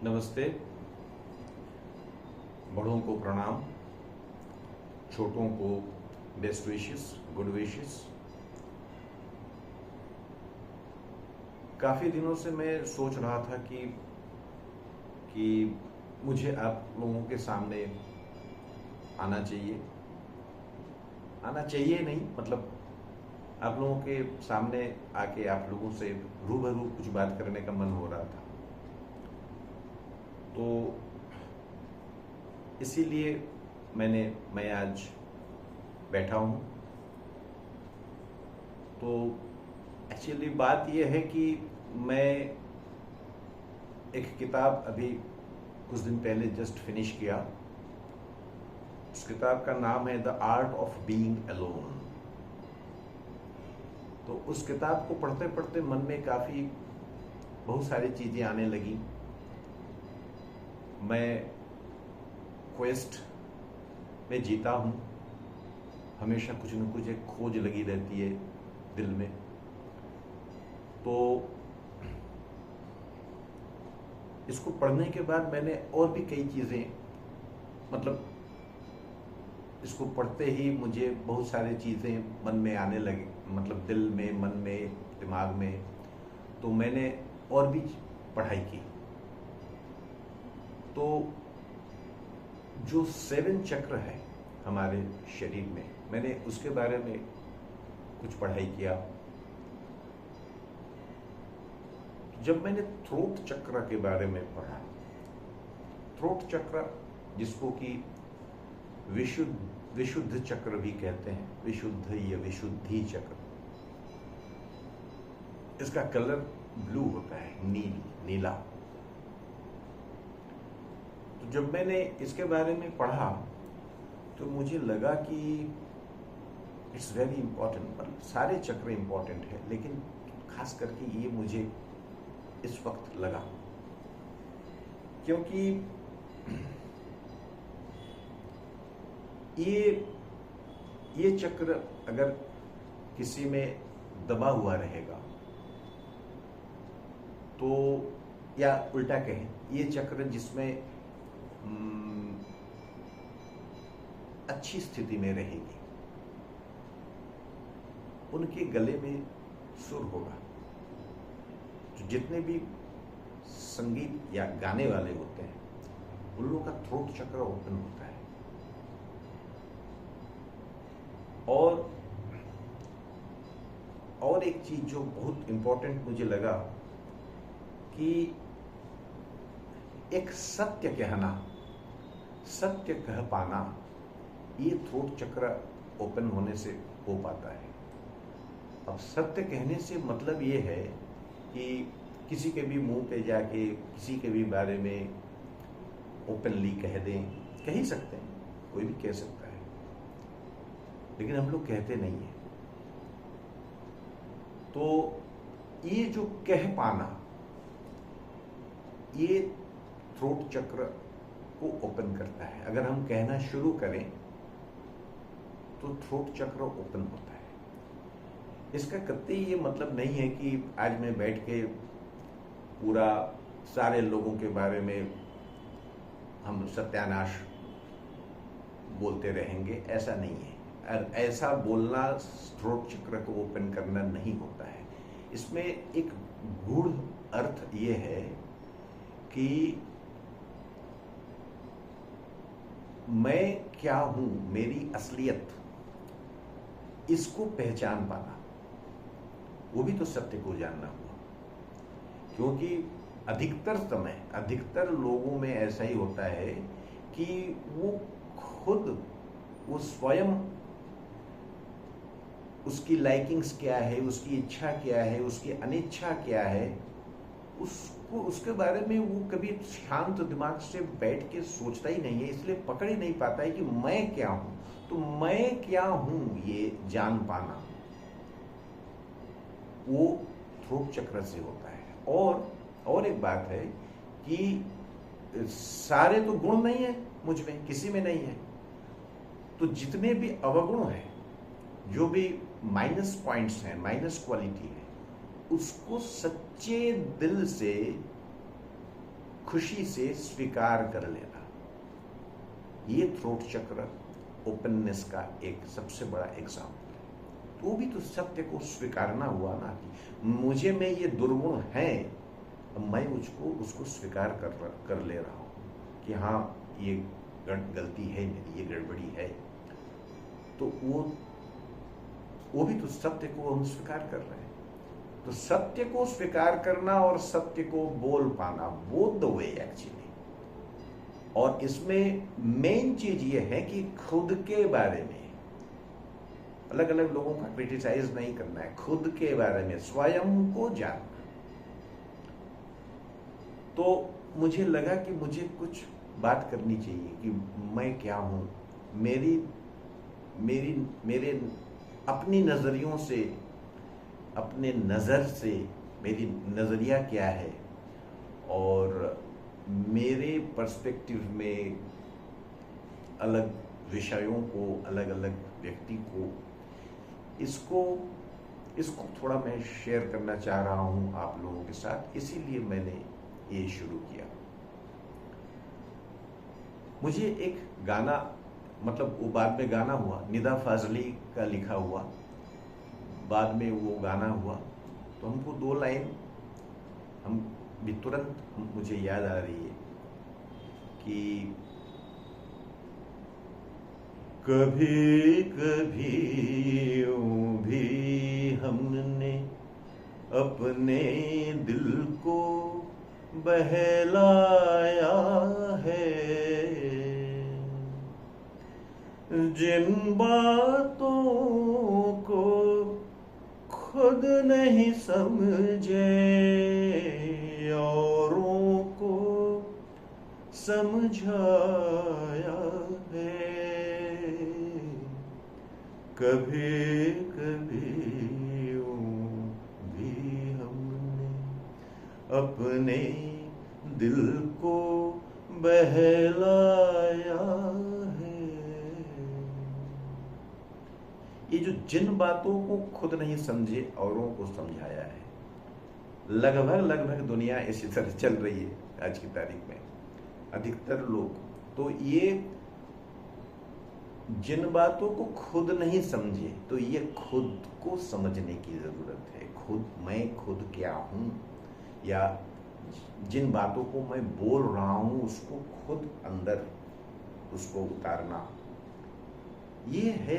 नमस्ते। बड़ों को प्रणाम, छोटों को बेस्ट विशेस, गुड विशेस। काफ़ी दिनों से मैं सोच रहा था कि मुझे आप लोगों के सामने आना चाहिए। आना चाहिए नहीं, मतलब आप लोगों के सामने आके आप लोगों से रूबरू कुछ बात करने का मन हो रहा था। तो इसीलिए मैं आज बैठा हूँ। तो एक्चुअली बात यह है कि मैं एक किताब अभी कुछ दिन पहले जस्ट फिनिश किया। उस किताब का नाम है the art of being alone. तो उस किताब को पढ़ते पढ़ते मन में काफ़ी बहुत सारी चीज़ें आने लगी। मैं क्वेस्ट में जीता हूँ, हमेशा कुछ न कुछ एक खोज लगी रहती है दिल में। तो इसको पढ़ने के बाद मैंने और भी कई चीज़ें, मतलब इसको पढ़ते ही मुझे बहुत सारी चीज़ें मन में आने लगी, मतलब दिल में, मन में, दिमाग में। तो मैंने और भी पढ़ाई की। तो जो 7 चक्र है हमारे शरीर में, मैंने उसके बारे में कुछ पढ़ाई किया। जब मैंने थ्रोट चक्र के बारे में पढ़ा, थ्रोट चक्र जिसको कि विशुद्ध चक्र भी कहते हैं, विशुद्ध या विशुद्धि चक्र, इसका कलर ब्लू होता है, नीला। तो जब मैंने इसके बारे में पढ़ा तो मुझे लगा कि इट्स वेरी इंपॉर्टेंट। मतलब सारे चक्र इंपॉर्टेंट है, लेकिन खास करके ये मुझे इस वक्त लगा, क्योंकि ये चक्र अगर किसी में दबा हुआ रहेगा तो, या उल्टा कहें, ये चक्र जिसमें अच्छी स्थिति में रहेगी, उनके गले में सुर होगा। तो जितने भी संगीत या गाने वाले होते हैं, उन लोगों का थ्रोट चक्र ओपन होता है। और एक चीज जो बहुत इंपॉर्टेंट मुझे लगा कि एक सत्य कहना, सत्य कह पाना, ये थ्रोट चक्र ओपन होने से हो पाता है। अब सत्य कहने से मतलब ये है कि किसी के भी मुंह पे जाके किसी के भी बारे में ओपनली कह दें, कह ही सकते हैं, कोई भी कह सकता है, लेकिन हम लोग कहते नहीं हैं। तो ये जो कह पाना, ये थ्रोट चक्र को ओपन करता है। अगर हम कहना शुरू करें तो थ्रोट चक्र ओपन होता है। इसका कतई ये मतलब नहीं है कि आज मैं बैठ के पूरा सारे लोगों के बारे में हम सत्यानाश बोलते रहेंगे, ऐसा नहीं है। और ऐसा बोलना थ्रोट चक्र को ओपन करना नहीं होता है। इसमें एक गूढ़ अर्थ ये है कि मैं क्या हूं, मेरी असलियत, इसको पहचान पाना, वो भी तो सत्य को जानना हुआ। क्योंकि अधिकतर लोगों में ऐसा ही होता है कि वो स्वयं, उसकी लाइकिंग्स क्या है, उसकी इच्छा क्या है, उसकी अनिच्छा क्या है, उसके बारे में वो कभी शांत दिमाग से बैठ के सोचता ही नहीं है, इसलिए पकड़ ही नहीं पाता है कि मैं क्या हूं। तो मैं क्या हूं ये जान पाना, वो थ्रोट चक्र से होता है। और एक बात है कि सारे तो गुण नहीं है मुझ में, किसी में नहीं है। तो जितने भी अवगुण हैं, जो भी माइनस पॉइंट्स हैं, माइनस क्वालिटी है, उसको सच्चे दिल से खुशी से स्वीकार कर लेना, ये थ्रोट चक्र ओपननेस का एक सबसे बड़ा एग्जाम्पल है। तो भी तो सत्य को स्वीकारना हुआ ना कि मुझे में ये दुर्गुण है, मैं उसको स्वीकार कर ले रहा हूँ कि हाँ ये गलती है मेरी, ये गड़बड़ी है। तो वो भी तो सत्य को हम स्वीकार कर रहे हैं। तो सत्य को स्वीकार करना और सत्य को बोल पाना, बोथ द वे एक्चुअली। और इसमें मेन चीज ये है कि खुद के बारे में अलग अलग लोगों का क्रिटिसाइज नहीं करना है, खुद के बारे में स्वयं को जानना। तो मुझे लगा कि मुझे कुछ बात करनी चाहिए कि मैं क्या हूं, मेरे अपनी नजरियों से, अपने नजर से मेरी नजरिया क्या है, और मेरे पर्सपेक्टिव में अलग विषयों को, अलग अलग व्यक्ति को, इसको थोड़ा मैं शेयर करना चाह रहा हूं आप लोगों के साथ। इसीलिए मैंने ये शुरू किया। मुझे एक गाना, मतलब वो बाद में गाना हुआ, निदा फाजली का लिखा हुआ, बाद में वो गाना हुआ, तो हमको 2 लाइन हम भी तुरंत मुझे याद आ रही है कि कभी कभी यूं भी हमने अपने दिल को बहलाया है, जिन बातों को खुद नहीं समझे औरों को समझाया है। कभी कभी यूं भी हमने अपने दिल को बहलाया है। ये जो जिन बातों को खुद नहीं समझे औरों को समझाया है, लगभग दुनिया इसी तरह चल रही है आज की तारीख में। अधिकतर लोग तो ये जिन बातों को खुद नहीं समझे, तो ये खुद को समझने की जरूरत है। मैं खुद क्या हूं, या जिन बातों को मैं बोल रहा हूं उसको खुद अंदर उसको उतारना, ये है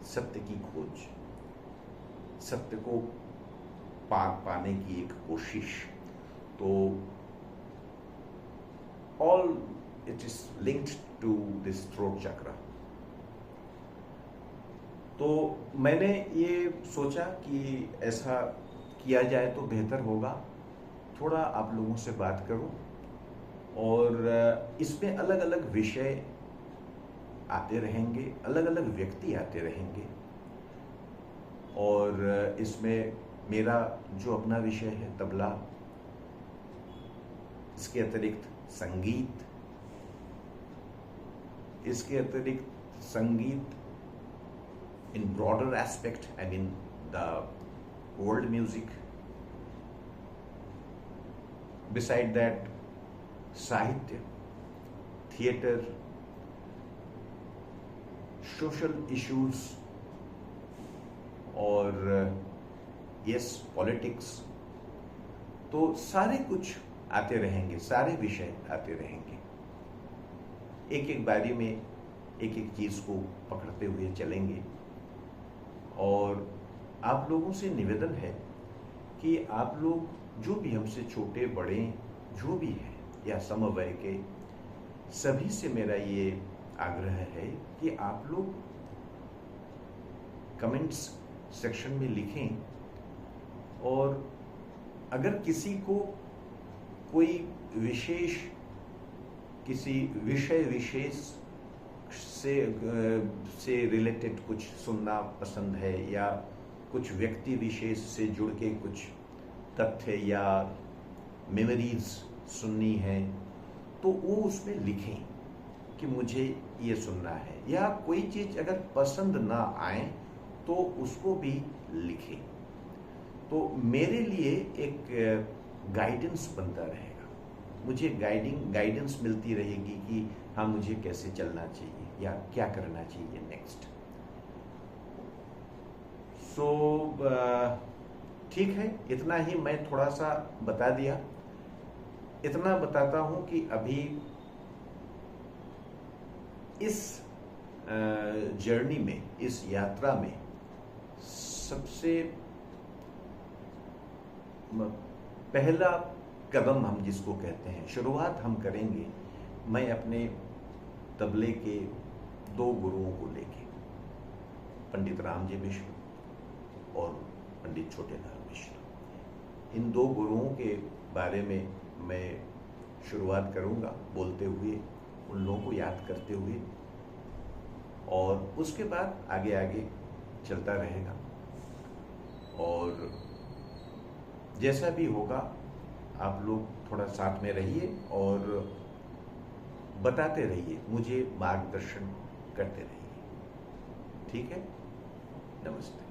सत्य की खोज, सत्य को पाने की एक कोशिश। तो all it is linked to this throat chakra. तो मैंने ये सोचा कि ऐसा किया जाए तो बेहतर होगा, थोड़ा आप लोगों से बात करूं, और इसमें अलग अलग विषय आते रहेंगे, अलग अलग व्यक्ति आते रहेंगे, और इसमें मेरा जो अपना विषय है तबला, इसके अतिरिक्त संगीत, इसके अतिरिक्त संगीत in broader aspect, I mean the world music. Beside that, sahitya, theater, social issues, और yes, politics. तो सारे कुछ आते रहेंगे, सारे विषय आते रहेंगे। एक एक बारी में एक एक चीज को पकड़ते हुए चलेंगे। और आप लोगों से निवेदन है कि आप लोग जो भी हमसे छोटे बड़े जो भी हैं या समवय के, सभी से मेरा ये आग्रह है कि आप लोग कमेंट्स सेक्शन में लिखें, और अगर किसी को कोई विशेष, किसी विषय विशेष से रिलेटेड कुछ सुनना पसंद है, या कुछ व्यक्ति विशेष से जुड़ के कुछ तथ्य या मेमोरीज सुननी है, तो वो उसमें लिखें कि मुझे ये सुनना है। या कोई चीज अगर पसंद ना आए तो उसको भी लिखें, तो मेरे लिए एक गाइडेंस बनता रहेगा। मुझे गाइडेंस मिलती रहेगी कि हाँ मुझे कैसे चलना चाहिए या क्या करना चाहिए नेक्स्ट। सो ठीक है, इतना ही मैं थोड़ा सा बता दिया। इतना बताता हूं कि अभी इस जर्नी में, इस यात्रा में सबसे पहला कदम हम जिसको कहते हैं, शुरुआत हम करेंगे मैं अपने तबले के 2 गुरुओं को लेके, पंडित रामजी मिश्र और पंडित छोटेलाल मिश्र। इन 2 गुरुओं के बारे में मैं शुरुआत करूंगा बोलते हुए, उन लोगों को याद करते हुए, और उसके बाद आगे आगे चलता रहेगा। और जैसा भी होगा आप लोग थोड़ा साथ में रहिए और बताते रहिए, मुझे मार्गदर्शन करते रहिए। ठीक है, नमस्ते।